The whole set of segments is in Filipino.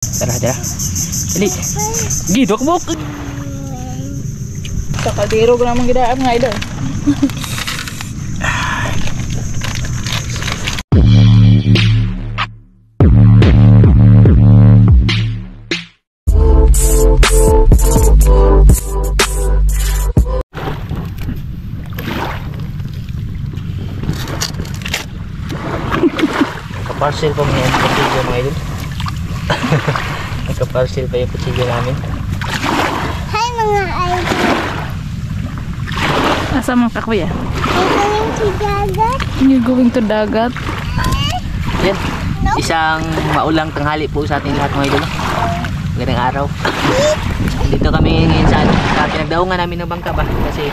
Tara, tara. Dali. Gito ko buk. Sa kaldero ko naman gidaan mga idol. Naka-parcel pa mga kutsilyo mga idol. Naka-parcel pa yung kutsilyo namin. Hi mga idol. Asa man ka kuya? I'm going to dagat. You're going to dagat? Yan. Isang maulang tanghali po sa ating lahat mga idol. Magandang araw. Dito kami ngayon sa pinagdaungan namin ng bangka ba. Kasi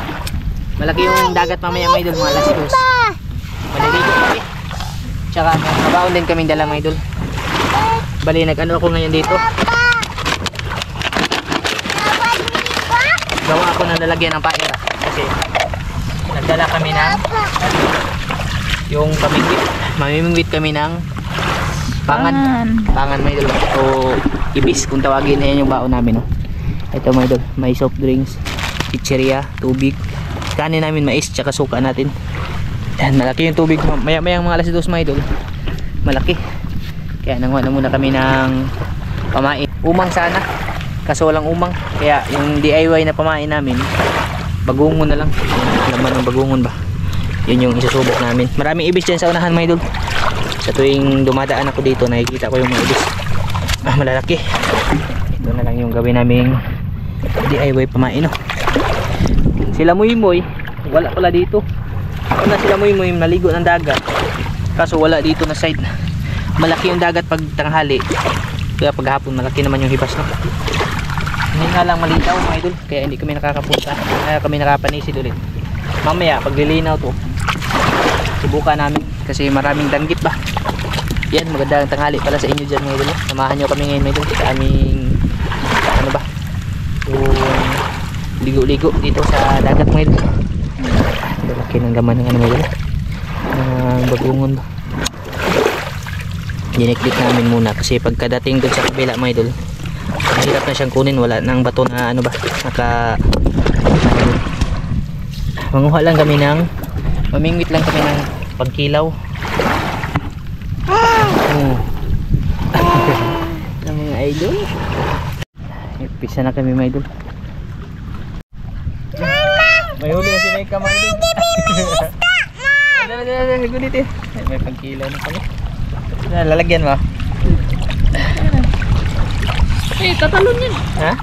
malaki yung dagat mamaya mga idol. Mga alas 2. Maliligo kami. Tsaka mabaon din kaming dala mga idol. Bali nag-ano ako ngayon dito. Gawa ako ng lalagyan ng paera. Kasi nagdala kami ng yung pamingwit. Mamimingwit kami ng pangan mga idol. O ibis kung tawagin. Ayan yung baon namin. Ito mga idol. May soft drinks, pizzeria, tubig. Kanin namin mais tsaka suka natin. Yan, malaki yung tubig. Maya-mayang mga alas 2 mga idol. Malaki. Kaya nanguha na muna kami ng pamain. Umang sana. Kaso walang umang. Kaya yung DIY na pamain namin, bagungon na lang. Laman ng bagungon ba. Yun yung isusubok namin. Maraming ibis dyan sa unahan mga idol. Sa tuwing dumadaan ako dito, nakikita ko yung mga ibis. Malalaki. Ito na lang yung gawin naming DIY pamain. No? Sila Muy-Muy, wala pala dito. Una sila Muy-Muy naligo ng dagat. Kaso wala dito na side. Malaki yung dagat pag tanghali. Kaya pag hapon malaki naman yung hibas. No? Hindi nga lang malitaw mga idol. Kaya hindi kami nakakapunta. Kaya kami nakapanisid ulit. Mamaya pag lilinaw to, subukan namin. Kasi maraming danggit ba. Yan, magandang tanghali pala sa inyo dyan mga idol. Samahan nyo kami ngayon mga idol. Sa aming ano ba, yung ligo-ligo dito sa dagat mga idol. Laki ng gaman ng ano mga idol, bagungon ba. Diniklik namin muna kasi pagkadating dun sa kabila mga idol, mahirap na siyang kunin. Wala nang bato na ano ba, manguha lang kami ng, mamingwit lang kami ng pagkilaw. Ng mga idol. Pisa na kami mga idol. May huli na si Mika mga idol. Dala, gunit eh. May pagkilaw na pala. Lalagyan mo. Eh, tatalon yan. Ha?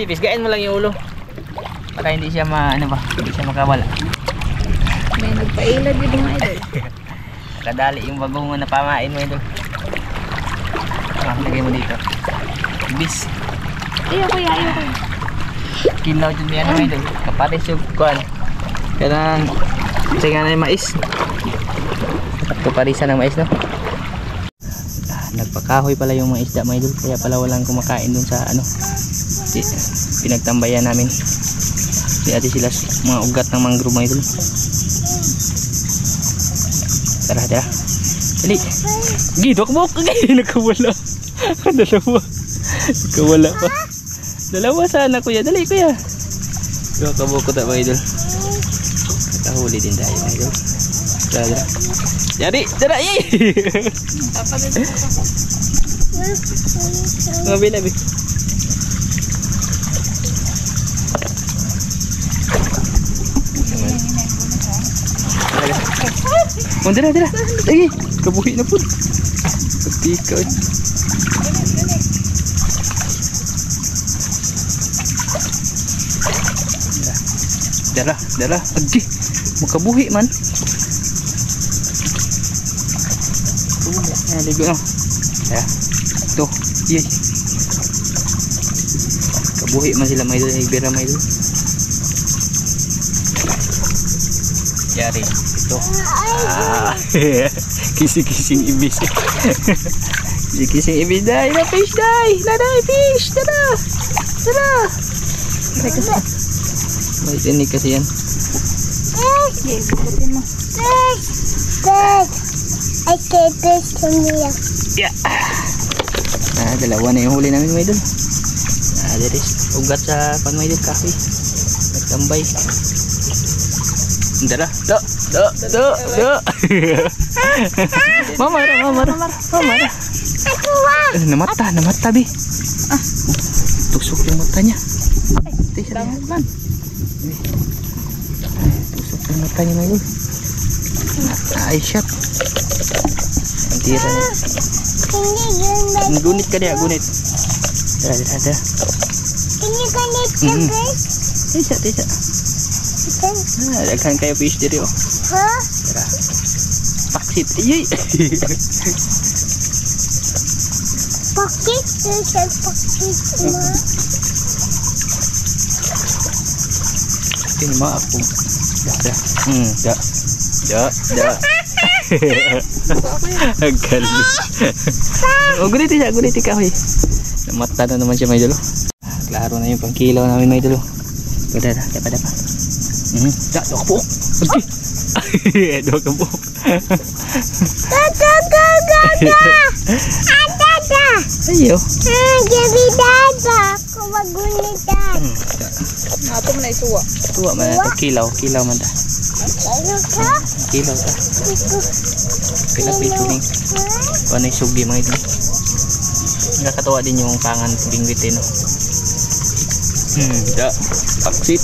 Pisgain mo lang yung ulo. Para hindi siya hindi siya makawala. May nagpailad yun mga idol. Kadali yung bagungon na pamain mo idol. Lagay mo dito. Ibis. Iyo kuya. Kilaw dyan yan mga idol. Kapares yung kuhan. Kailangan singa na yung mais. Kaparisan ng mais no. Nagpakahoy pala yung mga isda mga idol. Kaya pala walang kumakain dun sa ano, pinagtambayan namin. Di ati sila mga ugat ng mangrove mga idol. Tara, tara. Dali. Gito ko buk. Nakawala. Dalawa. Nakawala pa. Dalawa sana kuya. Dali kuya. Nakabuk ko ta mga idol. Nakahuli din tayo mga idol. Tara, tara. Jadi, tara. Mabila bi. Dara. Lagi. Kabuhi na pun. Ketika. Dara. Agi. Makabuhi man. Ligo no. Ya. Tuh. Iya. Kabuhi man sila may bira may do. Yari. Ito. Kisi-kising ibis. Kisi-kising ibis. Dai, na fish dai. Ladai fish. Tada. May tinik kasi yan. I said this to me. Yeah. Dalawa na yung huli namin mga idol. There is ugat sa pan mga idol, kahoy. Nagtambay. Dala. Do. Mamara. Namata bi. Tusok yung mata niya. Dangan. Tusok yung mata niya mga idol. Ay shot. Ang tira niya. Gunit ka dia, gunit. Ada. Ini ganit ka, guys. Tisa. Daghan kayo fish diri oh. Ha? Tara. Paksit. Iyay. Pakit. Pakit mo. Ini mah aku. Da. Agad. Oh, gunit ka hoy. Namata na naman siya may dulo. Klaro na yung pangkilaw namin may dulo. Dapa. Dok po. Okay. Dok po. Ada. Ayo. Jadi dada. Ako magunitan. Natong na isuwa. Tuwa man na kilaw man ta. Ano ka? Kilaw ta. Pilapit ning. Ano yung sugi mga ito. Nakakatawa din yung pangan bingwit no. Da. Paksit.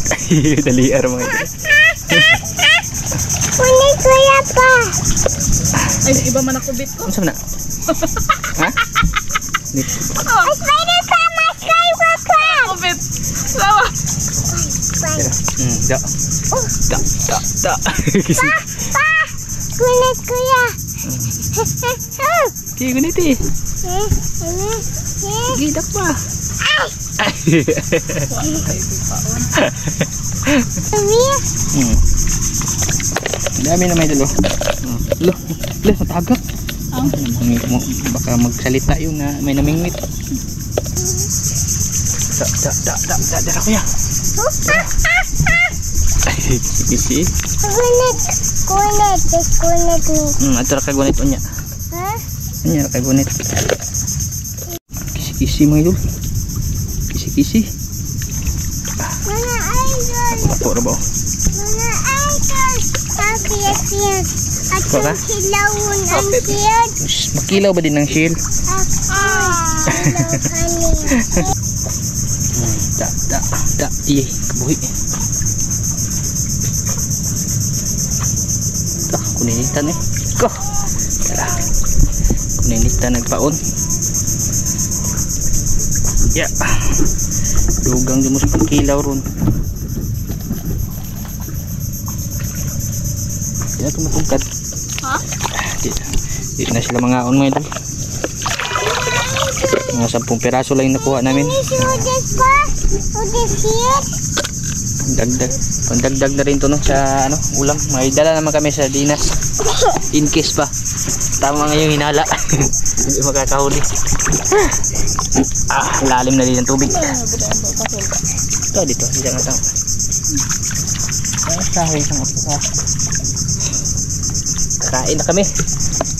Daliar mga ito. Kunin ko yan pa. Ay, iba man ako bit ko. Ano na? Ha? Ay, pwede pa maskay ko ka. Ako bit. Sawa. Da. Pa. Kunin ko yan. Sige, gunit eh. Sige, dakpa. Dami na may dalo. Lo, matagap. Baka magsalita yung na may namingwit. Dara ko ya. Isi. Kunit ni. Ato ka gunit unya. Ha? Unya ka gunit. Kisi mga idol. Kisi. Mga idol. Apo ra ba? Mga idol. Pagkiyat. At Ikaw ka? yung hilawon ang kiyat. Makilaw ba din ng shield? Da. Iye, kabuhi. Kuninitan eh. Ko. Tara. Kuninitan nagpaon. Ya. Dugang di mo sa pagkilaw ron. Di na tumatungkad. Ha? Di na sila mga on mga idol. Mga 10 piraso lang yung nakuha namin. Udes pa? Udes kiyat? Pandagdag na rin to no sa ulam. May dala naman kami sa dinas. In case pa. Tama nga yung hinala. Hindi makakahuli. Lalim na din ang tubig. Ito dito, hindi nga tao. Kahoy sa mga. Kain na kami.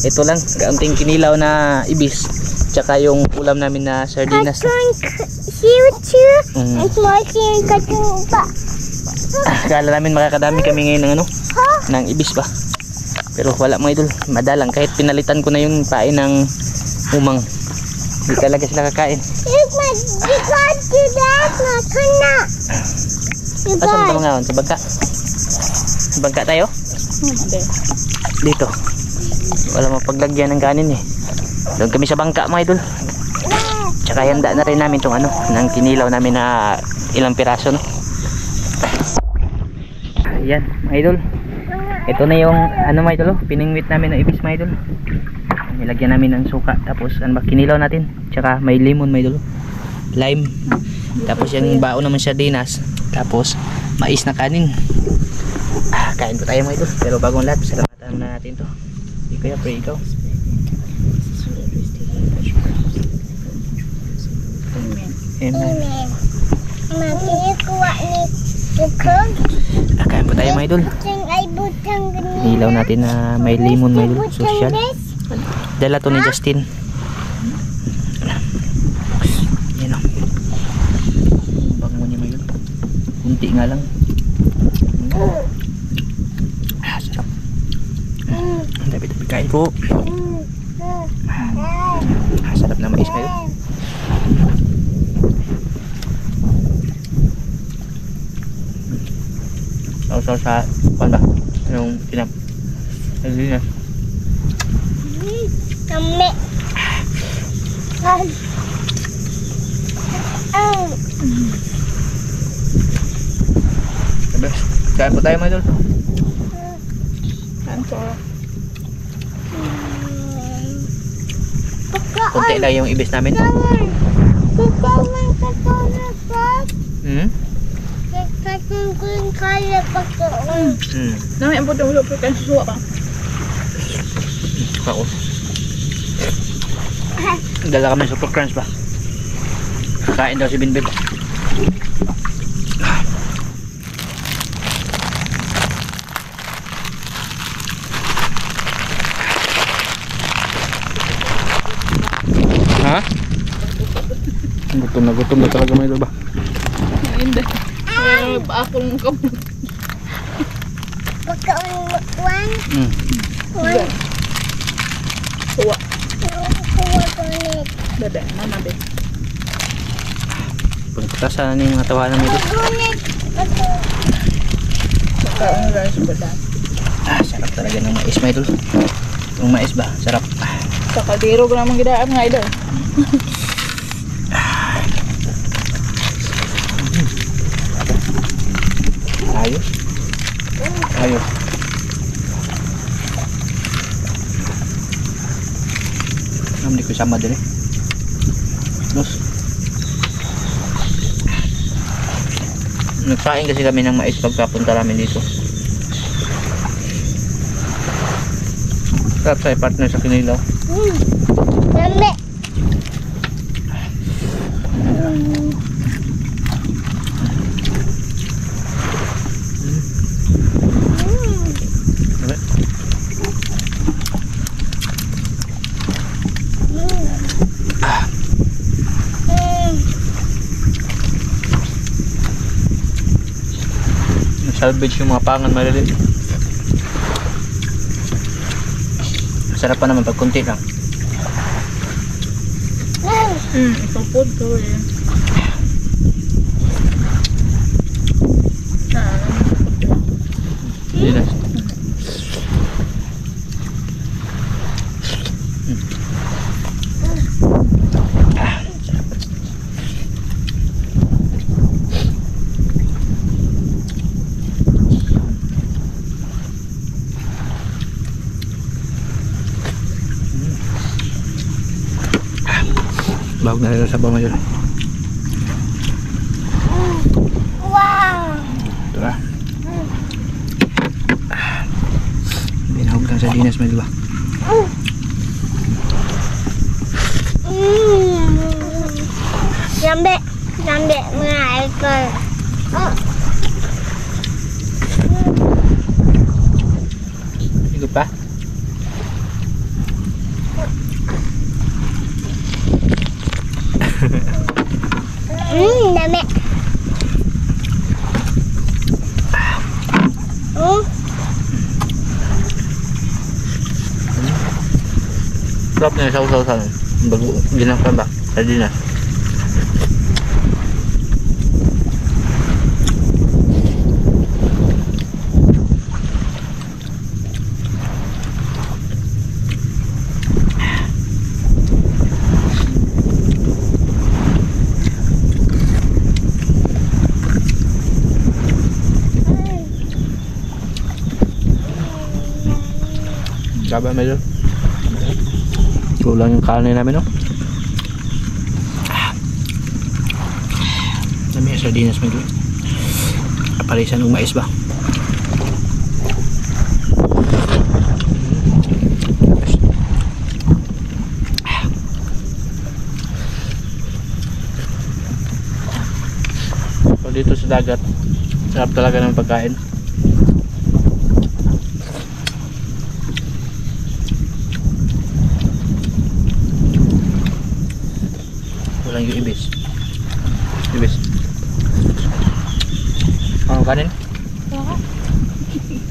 Ito lang, kaunting kinilaw na ibis. Tsaka yung ulam namin na sardinas. Kala namin makakadami kami ngayon ng ng ibis pa. Pero wala mga idol, madalang kahit pinalitan ko na yung pain ng umang. Hindi talaga sila kakain. Asan ba mga on? Sa bangka? Sa bangka tayo? Dito. Wala mapaglagyan ng kanin eh. Doon kami sa bangka mga idol. Tsaka handa na rin namin itong ng kinilaw namin na ilang piraso no. Ayan mga idol. Ito na yung mga idol, piningwit namin ng ibis mga idol. Nilagyan namin ng suka, tapos kinilaw natin, tsaka may lemon mga idol, lime, tapos yung baon naman siya dinas, tapos mais na kanin. Kain po tayo mga idol, pero bagong lahat salamatan na natin to. Kaya pray ikaw. Amen. Kain po tayo mga idol. Nilaw natin na may lemon mga idol, social. Dala to ni Justin. konti nga lang. Sarap. Tabi-tabi kain po. Sarap na mais ngayon. Sausaw sa pan ba? Yung pinap. Ayun na. Kami. Sabi, kain po tayo mga idol. Anto. Kunti lang yung ibis namin. Hmm? Nami ang putong ulo kan susuwa pa. Ako. Dala kami super crunch ba? Kain daw si Binbib. Ha? Gutom na talaga may ba? Hindi. Akong kamot. Suwa. Bebe, mama be. Pagkatasan na yung mga tawanan mo dito. Kaon lang sa badan. Sarap talaga ng mais may idol. Yung mais ba? Sarap. Sa kaldero ko naman gidaan nga idol. Ayos. Ayos. Hindi ko sama din eh. Terus nagsaing kasi kami ng mais pagkapunta namin dito. Sarap sa partner sa Kinilaw. Kami. Salvage yung mga pangan maliliit. Masarap pa naman pag kunti lang. Ipapod ko eh. Hindi na. Bawag na rin sa bawang yun. Wow. Ito na. Binahog lang sa dinas may diba? Lambe. Lambe mga icon. Higop pa? Dami. Sarap na yung sausaw-saw. Bago ginampan ba? Sardinas. Gaba medyo. Kulang yung kanin namin, no? Dami yung sardinas medyo. Kapalisan ng mais ba? So dito sa dagat, sarap talaga ng pagkain. Walang yung ibis. kanin.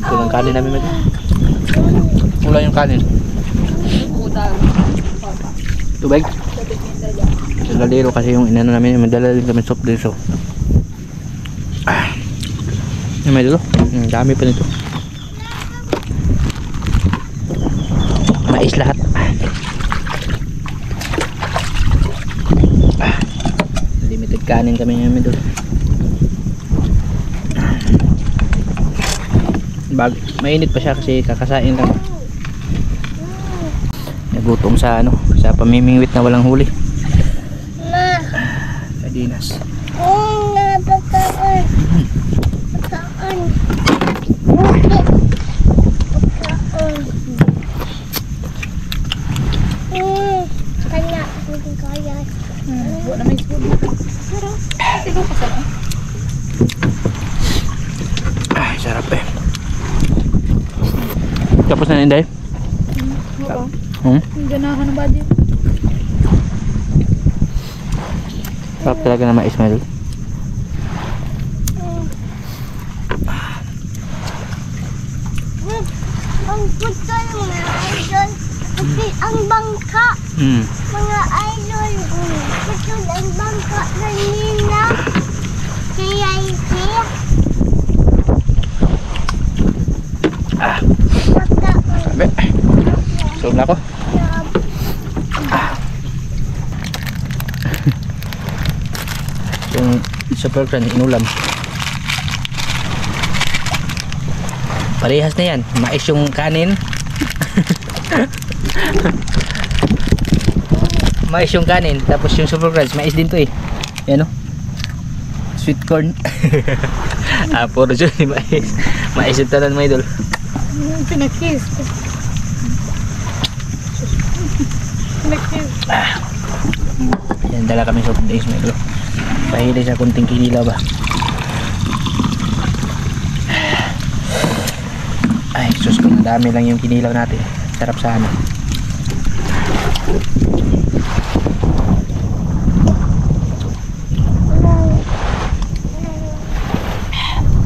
Ito yung kanin namin mga. Wala yung kanin. Tubig? Nagaliro kasi yung inano namin. Madala din kami soft drinks. So. May dulo. Dami pa nito. Mais lahat. Limited kanin kami namin doon. Mainit pa siya kasi kakasain lang. Nagutom sa ano, sa pamimingwit na walang huli. Sa dinas. Pagkaan. Kanya, hindi kaya. Buat na may spoon. Pero, kasi ko kasama. Ay, sarap eh. Tapos na Inday? Oo. Hmm? Ang ganahan ng body. Sarap talaga na mais Mel. Ang puto ng mga idol. Pati ang bangka. Mga idol. Puto ang bangka ng nila. Kaya isi. Sabi. Sob na ako. Yung super crunch inulam. Parehas na yan. Mais yung kanin. Mais yung kanin. Tapos yung super crunch. Mais din to eh. Yan o. Sweet corn. Puro dyan ni mais. Mais yung talan mga idol. Pinakis. Pinakis. Yan dala kami soft drinks mga idol. Pahili sa kunting kinilaw ba. Ay sus, kung dami lang yung kinilaw natin. Sarap sana.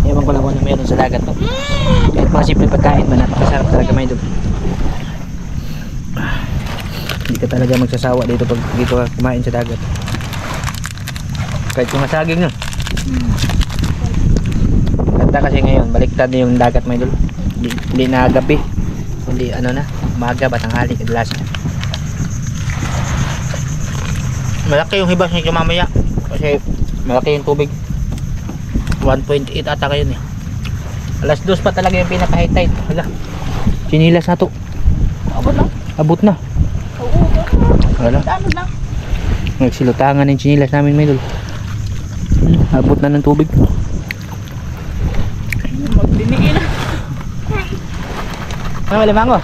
Ewan ko lang kung ano meron sa dagat no? Kahit mga simple pagkain ba natin, masarap talaga may doon. Hindi ka talaga magsasawa dito pag dito ka kumain sa dagat. Kahit kung masaging no. Ganda kasi ngayon, baliktad na yung dagat may doon. Hindi na gabi, hindi ano na, umaga ba tanghali kadalas. Malaki yung hibas niya mamaya kasi malaki yung tubig. 1.8 ata ngayon eh. Alas 2 pa talaga yung pinaka high tide. Hala, sinilas na to. Abot lang. Abot na. Oo. Hala, Ano lang. nagsilutangan yung sinilas namin may dul. Abot na ng tubig. Magdiniin na. Ano limango?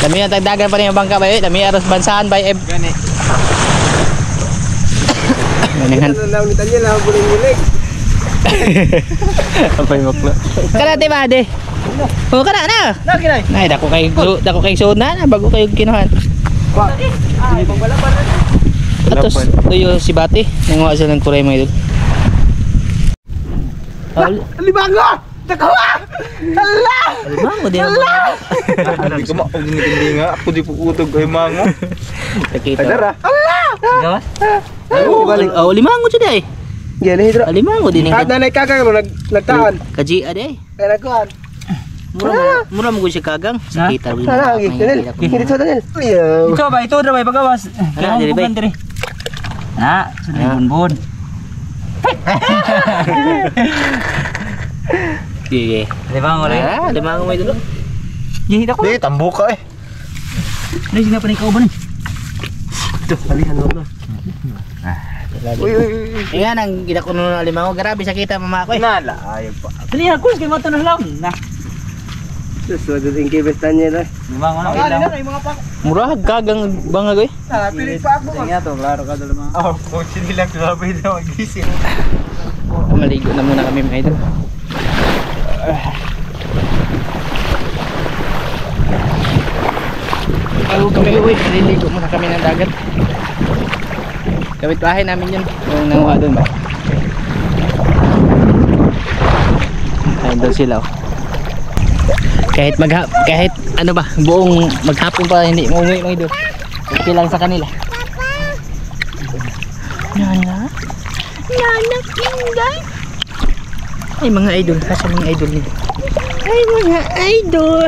Dami yung tagdagan pa rin yung bangka ba eh. Dami aros bansaan by Eb. Gani. Ganingan. Ano lang nitan niya lang buling-buling. Apay maklo. Karate ba de? Oh kana na. Nakinay. Nay dako kay suod na bago kayo kinuhan. Ba. Ay, balaban na. Atos tuyo si Bati nanguha sila ng kuray mga idol. Libango! Takawa! Hala! Limango din. Hindi ko maugin nga. Ako di puputog kay mango. Nakita. Adara. Hala! Gawa? Oh, limango siya dai. Gani hidra. Limango din At nanay kakang nagtaan. kaji ade. Kaya nagkuhan. Mura mo siya kagang. Sakita rin. Sana lagi. Daniel. Hindi sa Daniel. Ito ba? Ito na ba? Pagawas. Ano, dili ba? Na, sa bunbun. Sige. Libango rin. Limango mo idol. Gihita ko. Di, tambo ka eh. Ano yung sinapan ikaw ba ni? Ito, alihan mo na. Uy, uy, uy. Nga nang gidakuno ng limango. Grabe sakita mama ko eh. Nala, ayaw pa. Dali ako, kaya mato na lang. Na. Susunod yung kibes Daniel eh. Libango na. Yung mga pak. Murag kagang bangag eh. Pilit pa ako. Nga to, klaro ka dala mga. Oh, coach nila grabe na magising. Maligo na muna kami mga idol. Bago kami uwi, naliligo muna kami ng dagat. Kapitbahay namin yun. Yung nanguha doon ba? Ayun doon sila oh. Kahit ano ba, buong maghapon pa hindi umuwi mga idol. Okay lang sa kanila. Nana? Nana Inday? Ay mga idol, hasa mga idol nila. Ay mga idol.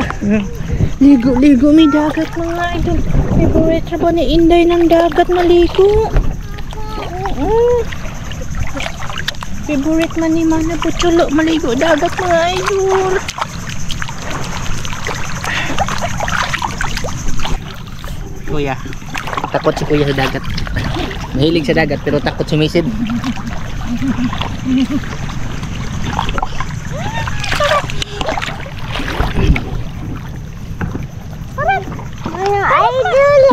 Ligo-ligo may dagat mga idol. Favorite ba ni Inday ng dagat maligo? Favorite man ni Mana Puchulo maligo dagat mga idol. Kuya, takot si kuya sa dagat. Mahilig sa dagat pero takot sumisid. Mga idol.